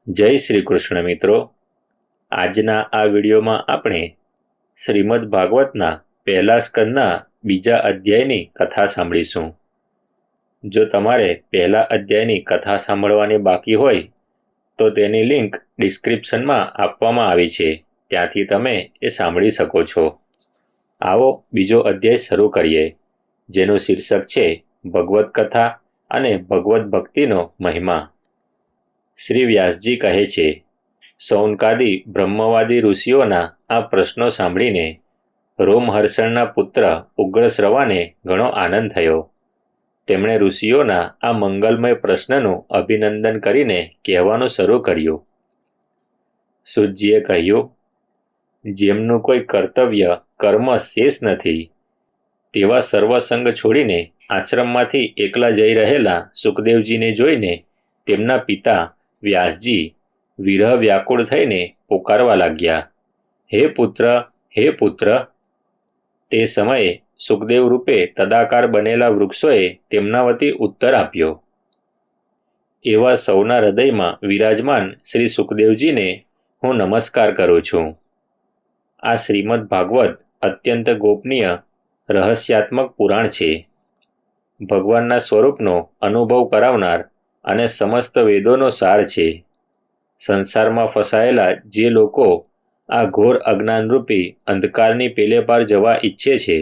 જય શ્રી કૃષ્ણ મિત્રો, આજના આ વિડીયોમાં આપણે શ્રીમદ ભાગવતના પહેલા સ્કંદના બીજા અધ્યાયની કથા સાંભળીશું। જો તમારે પહેલા અધ્યાયની કથા સાંભળવાની બાકી હોય તો તેની લિંક ડિસ્ક્રિપ્શનમાં આપવામાં આવી છે, ત્યાંથી તમે એ સાંભળી શકો છો। આવો બીજો અધ્યાય શરૂ કરીએ, જેનું શીર્ષક છે ભગવત કથા અને ભગવત ભક્તિનો મહિમા। શ્રી વ્યાસજી કહે છે, સૌનકાદી બ્રહ્મવાદી ઋષિઓના આ પ્રશ્નો સાંભળીને રોમહર્ષણના પુત્ર ઉગ્રશ્રવાને ઘણો આનંદ થયો। તેમણે ઋષિઓના આ મંગલમય પ્રશ્નનું અભિનંદન કરીને કહેવાનું શરૂ કર્યું। સૂતજીએ કહ્યું, જેમનું કોઈ કર્તવ્ય કર્મ શેષ નથી, તેવા સર્વસંગ છોડીને આશ્રમમાંથી એકલા જઈ રહેલા સુખદેવજીને જોઈને તેમના પિતા વ્યાસજી વિરહ વ્યાકુળ થઈને પોકારવા લાગ્યા, હે પુત્ર, હે પુત્ર। તે સમયે સુખદેવ રૂપે તદાકાર બનેલા વૃક્ષોએ તેમના વતી ઉત્તર આપ્યો। એવા સૌના હૃદયમાં વિરાજમાન શ્રી સુખદેવજીને હું નમસ્કાર કરું છું। આ શ્રીમદ ભાગવત અત્યંત ગોપનીય રહસ્યાત્મક પુરાણ છે। ભગવાનના સ્વરૂપનો અનુભવ કરાવનાર અને સમસ્ત વેદોનો સાર છે। સંસારમાં ફસાયેલા જે લોકો આ ઘોર અજ્ઞાનરૂપી અંધકારની પેલે પાર જવા ઈચ્છે છે,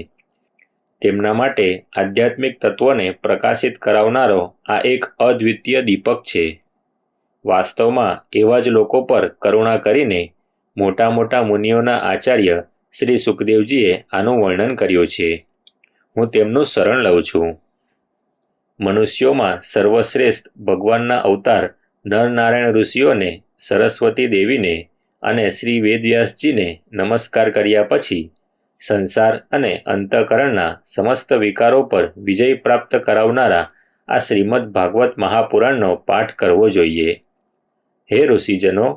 તેમના માટે આધ્યાત્મિક તત્વને પ્રકાશિત કરાવનારો આ એક અદ્વિતીય દીપક છે। વાસ્તવમાં એવા જ લોકો પર કરુણા કરીને મોટા મોટા મુનિઓના આચાર્ય શ્રી સુખદેવજીએ આનું વર્ણન કર્યું છે। હું તેમનું શરણ લઉં છું। મનુષ્યોમાં સર્વશ્રેષ્ઠ ભગવાનના અવતાર નરનારાયણ ઋષિઓને, સરસ્વતી દેવીને અને શ્રી વેદવ્યાસજીને નમસ્કાર કર્યા પછી સંસાર અને અંતઃકરણના સમસ્ત વિકારો પર વિજય પ્રાપ્ત કરાવનારા આ શ્રીમદ ભાગવત મહાપુરાણનો પાઠ કરવો જોઈએ। હે ઋષિજનો,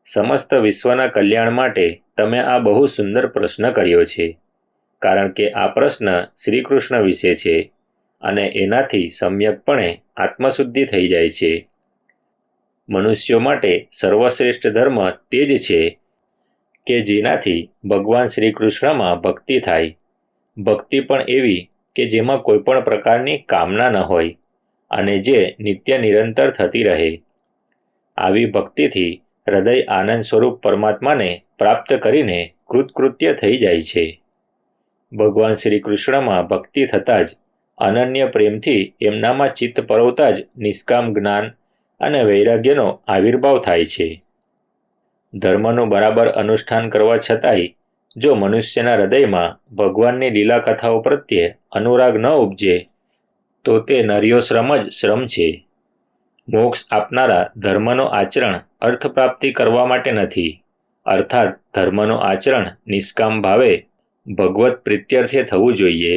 સમસ્ત વિશ્વના કલ્યાણ માટે તમે આ બહુ સુંદર પ્રશ્ન કર્યો છે, કારણ કે આ પ્રશ્ન શ્રી કૃષ્ણ વિશે છે અને એનાથી સમ્યકપણે આત્મશુદ્ધિ થઈ જાય છે। મનુષ્યો માટે સર્વશ્રેષ્ઠ ધર્મ તે જ છે કે જેનાથી ભગવાન શ્રી કૃષ્ણમાં ભક્તિ થાય। ભક્તિ પણ એવી કે જેમાં કોઈ પણ પ્રકારની કામના ન હોય અને જે નિત્ય નિરંતર થતી રહે। આવી ભક્તિથી હૃદય આનંદ સ્વરૂપ પરમાત્માને પ્રાપ્ત કરીને કૃતકૃત્ય થઈ જાય છે। ભગવાન શ્રી કૃષ્ણમાં ભક્તિ થતાં જ અનન્ય પ્રેમથી એમનામાં ચિત્ત પરોવતા જ નિષ્કામ જ્ઞાન અને વૈરાગ્યનો આવિર્ભાવ થાય છે। ધર્મનું બરાબર અનુષ્ઠાન કરવા છતાંય જો મનુષ્યના હૃદયમાં ભગવાનની લીલા કથાઓ પ્રત્યે અનુરાગ ન ઉપજે તો તે નર્યો શ્રમ જ શ્રમ છે। મોક્ષ આપનારા ધર્મનું આચરણ અર્થ પ્રાપ્તિ કરવા માટે નથી, અર્થાત ધર્મનું આચરણ નિષ્કામ ભાવે ભગવત પ્રીત્યર્થે થવું જોઈએ।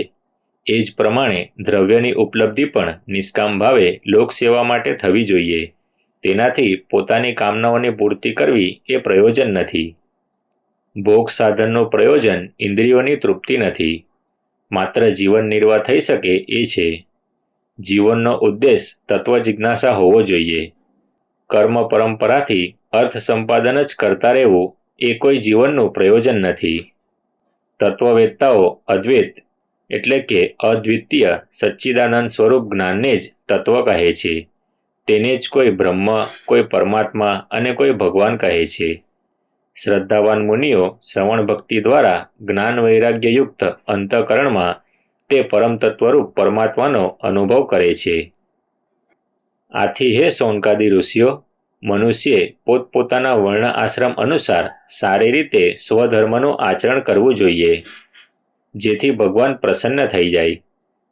એ જ પ્રમાણે દ્રવ્યની ઉપલબ્ધિ પણ નિષ્કામ ભાવે લોકસેવા માટે થવી જોઈએ। તેનાથી પોતાની કામનાઓની પૂર્તિ કરવી એ પ્રયોજન નથી। ભોગ સાધનનું પ્રયોજન ઇન્દ્રિયોની તૃપ્તિ નથી, માત્ર જીવન નિર્વાહ થઈ શકે એ છે। જીવનનો ઉદ્દેશ તત્વ જિજ્ઞાસા હોવો જોઈએ। કર્મ પરંપરાથી અર્થ સંપાદન જ કરતા રહેવું એ કોઈ જીવનનું પ્રયોજન નથી। તત્વવેત્તાઓ અદ્વૈત એટલે કે અદ્વિતીય સચ્ચિદાનંદ સ્વરૂપ જ્ઞાનને જ તત્વ કહે છે। તેને જ કોઈ બ્રહ્મ, કોઈ પરમાત્મા અને કોઈ ભગવાન કહે છે। શ્રદ્ધાવાન મુનિઓ શ્રવણ ભક્તિ દ્વારા જ્ઞાન વૈરાગ્યયુક્ત અંતઃકરણમાં તે પરમ તત્વરૂપ પરમાત્માનો અનુભવ કરે છે। આથી હે સૌનકાદી ઋષિઓ, મનુષ્યે પોતપોતાના વર્ણ આશ્રમ અનુસાર સારી રીતે સ્વધર્મનું આચરણ કરવું જોઈએ, જેથી ભગવાન પ્રસન્ન થઈ જાય।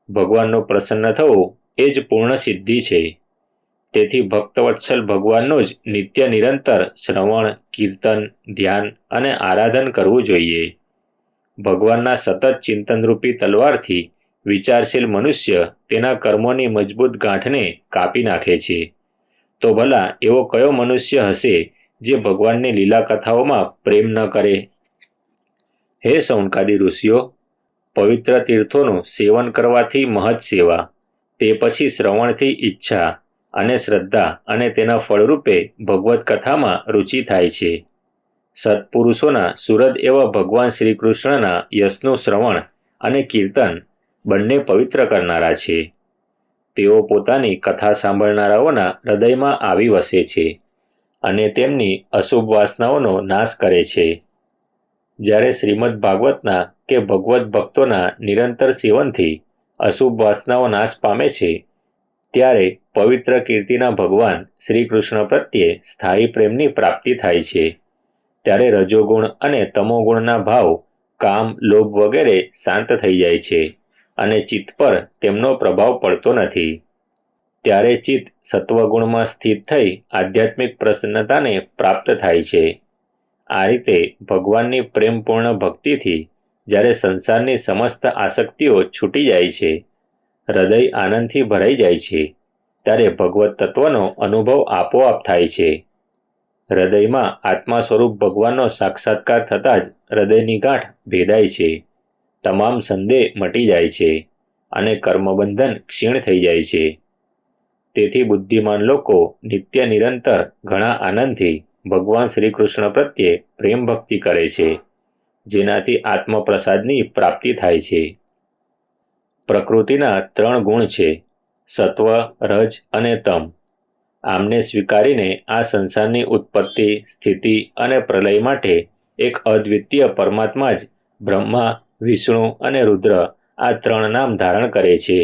ભગવાનનું પ્રસન્ન થવું એ જ પૂર્ણ સિદ્ધિ છે। તેથી ભક્તવત્સલ ભગવાનનું જ નિત્ય નિરંતર શ્રવણ, કીર્તન, ધ્યાન અને આરાધન કરવું જોઈએ। ભગવાનના સતત ચિંતનરૂપી તલવારથી વિચારશીલ મનુષ્ય તેના કર્મોની મજબૂત ગાંઠને કાપી નાખે છે। તો ભલા એવો કયો મનુષ્ય હશે જે ભગવાનની લીલા કથાઓમાં પ્રેમ ન કરે? હે સૌનકાદી ઋષિઓ, પવિત્ર તીર્થોનું સેવન કરવાથી મહત સેવા, તે પછી શ્રવણથી ઈચ્છા અને શ્રદ્ધા અને તેના ફળરૂપે ભગવત કથામાં રુચિ થાય છે. સત્પુરુષોના સૂરજ એવા ભગવાન શ્રી કૃષ્ણના યશનું શ્રવણ અને કીર્તન બંને પવિત્ર કરનારા છે. તેઓ પોતાની કથા સાંભળનારાઓના હૃદયમાં આવી વસે છે અને તેમની અશુભ વાસનાઓનો નાશ કરે છે. જ્યારે શ્રીમદ ભાગવતના કે ભગવત ભક્તોના નિરંતર સેવનથી અશુભ વાસનાઓ નાશ પામે છે, ત્યારે પવિત્ર કીર્તિના ભગવાન શ્રી કૃષ્ણ પ્રત્યે સ્થાયી પ્રેમની પ્રાપ્તિ થાય છે. ત્યારે રજોગુણ અને તમોગુણના ભાવ, કામ, લોભ વગેરે શાંત થઈ જાય છે અને ચિત્ત પર તેમનો પ્રભાવ પડતો નથી. ત્યારે ચિત્ત સત્વગુણમાં સ્થિત થઈ આધ્યાત્મિક પ્રસન્નતાને પ્રાપ્ત થાય છે. આ રીતે ભગવાનની પ્રેમપૂર્ણ ભક્તિથી જ્યારે સંસારની સમસ્ત આસક્તિઓ છૂટી જાય છે, હૃદય આનંદથી ભરાઈ જાય છે, ત્યારે ભગવત તત્વનો અનુભવ આપોઆપ થાય છે. હૃદયમાં આત્મા સ્વરૂપ ભગવાનનો સાક્ષાત્કાર થતાં જ હૃદયની ગાંઠ ભેદાય છે, તમામ સંદેહ મટી જાય છે અને કર્મબંધન ક્ષીણ થઈ જાય છે. તેથી બુદ્ધિમાન લોકો નિત્ય નિરંતર ઘણા આનંદથી ભગવાન શ્રી કૃષ્ણ પ્રત્યે પ્રેમ ભક્તિ કરે છે, જેનાથી આત્મપ્રસાદની પ્રાપ્તિ થાય છે. પ્રકૃતિના 3 ગુણ છે: સત્વ, રજ અને તમ. આમને સ્વીકારીને આ સંસારની ઉત્પત્તિ, સ્થિતિ અને પ્રલય માટે એક અદ્વિતીય પરમાત્મા જ બ્રહ્મા, વિષ્ણુ અને રુદ્ર આ 3 નામ ધારણ કરે છે.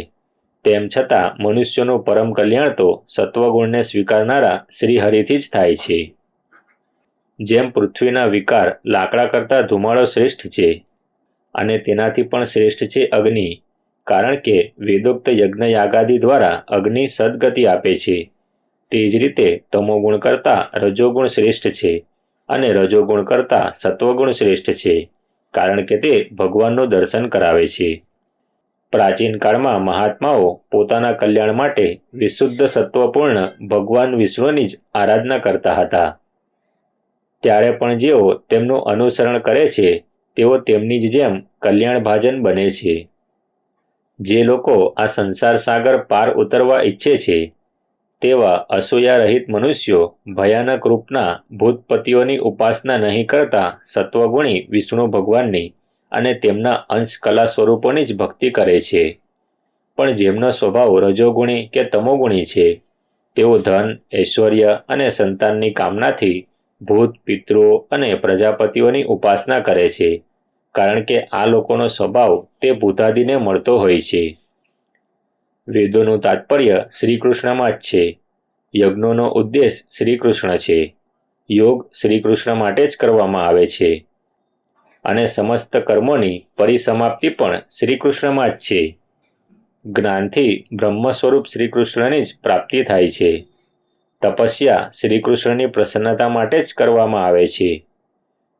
તેમ છતાં મનુષ્યનું પરમ કલ્યાણ તો સત્વગુણને સ્વીકારનારા શ્રીહરિથી જ થાય છે. જેમ પૃથ્વીના વિકાર લાકડા કરતાં ધુમાડો શ્રેષ્ઠ છે અને તેનાથી પણ શ્રેષ્ઠ છે અગ્નિ, કારણ કે વેદોક્ત યજ્ઞયાગાદિ દ્વારા અગ્નિ સદગતિ આપે છે, તે જ રીતે તમોગુણ કરતાં રજોગુણ શ્રેષ્ઠ છે અને રજોગુણ કરતાં સત્વગુણ શ્રેષ્ઠ છે, કારણ કે તે ભગવાનનું દર્શન કરાવે છે. પ્રાચીન કાળમાં મહાત્માઓ પોતાના કલ્યાણ માટે વિશુદ્ધ સત્વપૂર્ણ ભગવાન વિષ્ણુની જ આરાધના કરતા હતા. ત્યારે પણ જેઓ તેમનું અનુસરણ કરે છે તેઓ તેમની જ જેમ કલ્યાણભાજન બને છે. જે લોકો આ સંસાર સાગર પાર ઉતરવા ઈચ્છે છે તેવા અસૂયારહિત મનુષ્યો ભયાનક રૂપના ભૂતપતિઓની ઉપાસના નહીં કરતા સત્વગુણી વિષ્ણુ ભગવાનની અને તેમના અંશ કલા સ્વરૂપોની જ ભક્તિ કરે છે. પણ જેમનો સ્વભાવ રજોગુણી કે તમોગુણી છે, તેઓ ધન, ઐશ્વર્ય અને સંતાનની કામનાથી ભૂત, પિતૃઓ અને પ્રજાપતિઓની ઉપાસના કરે છે, કારણ કે આ લોકોનો સ્વભાવ તે ભૂતાદિને મળતો હોય છે. વેદોનું તાત્પર્ય શ્રીકૃષ્ણમાં જ છે. યજ્ઞોનો ઉદ્દેશ શ્રીકૃષ્ણ છે. યોગ શ્રીકૃષ્ણ માટે જ કરવામાં આવે છે અને સમસ્ત કર્મોની પરિસમાપ્તિ પણ શ્રીકૃષ્ણમાં જ છે. જ્ઞાનથી બ્રહ્મ સ્વરૂપ શ્રીકૃષ્ણની જ પ્રાપ્તિ થાય છે. તપસ્યા શ્રીકૃષ્ણની પ્રસન્નતા માટે જ કરવામાં આવે છે.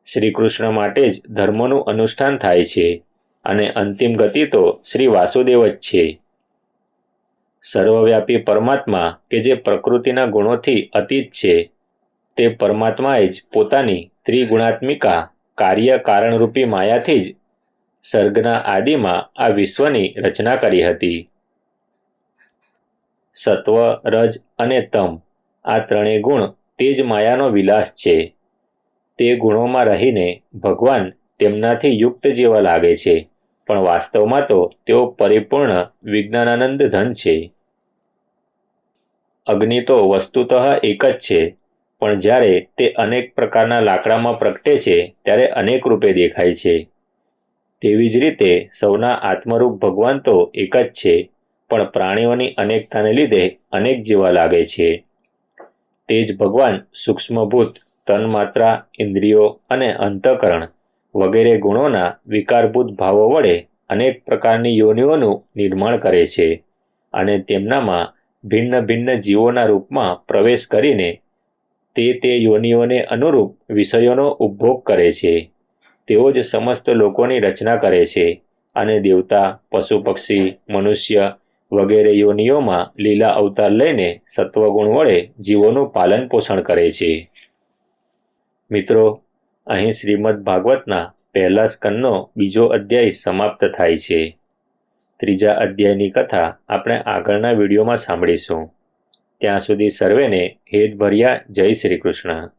શ્રીકૃષ્ણ માટે જ ધર્મોનું અનુષ્ઠાન થાય છે અને અંતિમ ગતિ તો શ્રી વાસુદેવ જ છે. સર્વવ્યાપી પરમાત્મા કે જે પ્રકૃતિના ગુણોથી અતીત છે, તે પરમાત્માએ જ પોતાની ત્રિગુણાત્મિકા કાર્ય કારણરૂપી માયાથી જ સર્ગના આદિમાં આ વિશ્વની રચના કરી હતી. સત્વ, રજ અને તમ આ 3 ગુણ તે જ માયાનો વિલાસ છે. તે ગુણોમાં રહીને ભગવાન તેમનાથી યુક્ત જેવા લાગે છે, પણ વાસ્તવમાં તો તેઓ પરિપૂર્ણ વિજ્ઞાનાનંદ ધન છે. અગ્નિ તો વસ્તુતઃ એક જ છે, પણ જ્યારે તે અનેક પ્રકારના લાકડામાં પ્રગટે છે ત્યારે અનેક રૂપે દેખાય છે. તેવી જ રીતે સૌના આત્મરૂપ ભગવાન તો એક જ છે, પણ પ્રાણીઓની અનેકતાને લીધે અનેક જેવા લાગે છે. તે જ ભગવાન સૂક્ષ્મભૂત તન્માત્રા, ઇન્દ્રિયો અને અંતઃકરણ વગેરે ગુણોના વિકારભૂત ભાવો વડે અનેક પ્રકારની યોનિઓનું નિર્માણ કરે છે અને તેમનામાં ભિન્ન ભિન્ન જીવોના રૂપમાં પ્રવેશ કરીને તે યોનિઓને અનુરૂપ વિષયોનો ઉપભોગ કરે છે. તેઓ જ સમસ્ત લોકોની રચના કરે છે અને દેવતા, પશુ પક્ષી, મનુષ્ય વગેરે યોનિઓમાં લીલા અવતાર લઈને સત્વગુણ વડે જીવોનું પાલન પોષણ કરે છે. મિત્રો, અહીં શ્રીમદ ભાગવતના 1લા સ્કંદનો 2જો અધ્યાય સમાપ્ત થાય છે. 3જા અધ્યાયની કથા આપણે આગળના વિડીયોમાં સાંભળીશું. ત્યાં સુધી સર્વેને હેતભર્યા જય શ્રી કૃષ્ણ.